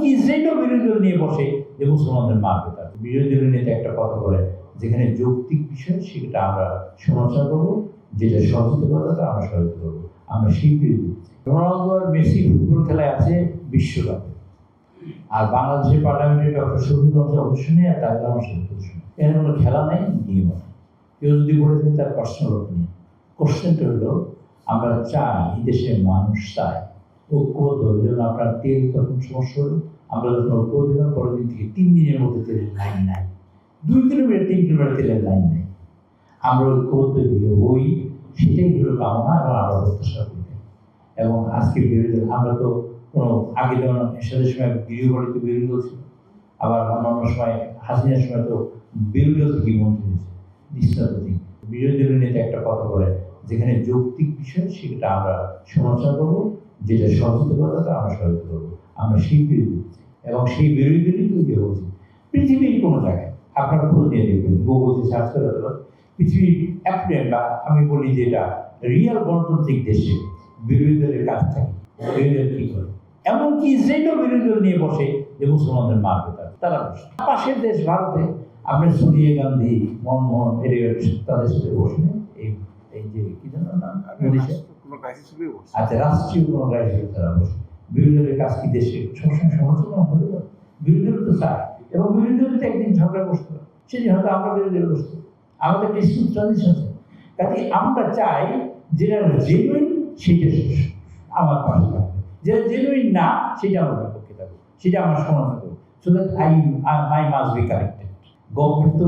এমনকি ইসরায়েলও বিরোধী দল নিয়ে বসে যে মুসলমানদের মারবে। তার বিরোধী দলের নেতা একটা কথা বলে, যেখানে যৌক্তিক বিষয় সেটা আমরা সমালোচনা করবো, যেটা সহযোগিতা আমরা সহযোগিতা করবো। আমরা সেই বিরোধী। রোনালদো আর মেসি ফুটবল খেলায় আছে বিশ্বকাপে, আর বাংলাদেশের পার্লামেন্টে ডক্টর শহীদুল অবশ্যই নেই, আর তাদের আমার সাথে অবশ্যই এর কোনো খেলা নাই, নিয়ম আছে। কেউ যদি বলে দেন তার পার্সোনাল ওপিনিয়ন। কোশ্চেনটা হলো, আমরা চাই এই দেশের মানুষ চায় ঐক্যবদ্ধ হবে। যেমন আপনার তেল তখন সমস্যা হলো, আমরা যখন ঐক্য দিলাম, পরের দিন থেকে 3 দিনের মধ্যে তেলের লাইন নাই, 2 কিলোমিটার 3 কিলোমিটার তেলের লাইন নেই। আমরা ঐক্যবদ্ধ দিয়ে ওই সেটাই হলো কামনা, এবং আমরা প্রত্যাশা করি। এবং আজকে বিরোধী দল, আমরা তো কোনো আগে যেমন এরশাদের সময় গৃহবাড়িতে বিরোধী দল ছিল, আবার অন্যান্য সময় হাসিনার সময় তো বিরোধী দল থেকে মন্ত্রী হয়েছে। দৃষ্টান্তী বিরোধী দলের নেতা একটা কথা বলে, যেখানে যৌক্তিক বিষয় সেটা আমরা সমালোচনা করবো, যেটা সহযোগিতা আমরা সহযোগিতা করবো। আমরা সেই বিরোধী, এবং সেই বিরোধী দলই তৈরি হচ্ছে পৃথিবীর কোনো জায়গায়। আপনারা খোঁজ নিয়ে দেখবেন, গুগলে সার্চ করে দেবেন, পৃথিবীর বা আমি বলি যে এটা রিয়াল গণতান্ত্রিক দেশে বিরোধী দলের কাজ থাকে। বিরোধী দল কি করে? এমনকি ইসরায়েলও বিরোধী দল নিয়ে বসে যে মুসলমানদের মারবে। তারা বসে পাশের দেশ ভারতে, আপনার সোনিয়া গান্ধী, মনমোহন তাদের সাথে বসে এই যে কি জানার নাম, আচ্ছা, রাষ্ট্রীয় কোনো ক্রাইসিস তারা বসে। বিরোধী দলের কাজ কি দেশে সবসময় সমালোচনা হতে পারে? বিরোধী দল তো চায়, এবং বিরোধী দল তো একদিন ঝগড়া বসতে পারে, সেদিন হয়তো আমরা বিরোধী দল বসতে পারি। আমাদের একটা স্মুথ ট্রানজিশন আছে। কাজে আমরা চাই যেটা জেনুইন সেটা আমার পাশে থাকবে, যেটা জেনুইন না সেটা আমার বিপক্ষে থাকবে, সেটা আমার সমালোচনা করবো। So that my must be corrected. Government তো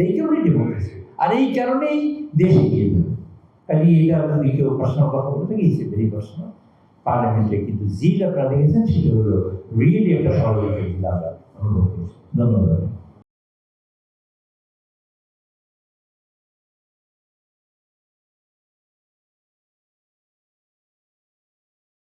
এই কারণে ডেমোক্রেসি, আর এই কারণেই দেশ এগিয়ে যাবে। কাজে এটা যদি কেউ পার্সোনাল কথা বলে থাকে, ইটস ভেরি পার্সোনাল। পার্লামেন্টে কিন্তু জিল আপনারা দেখেছেন, সেটা হলো রিয়েলি একটা সহযোগিতা আমরা অনুভব করেছি। ধন্যবাদ।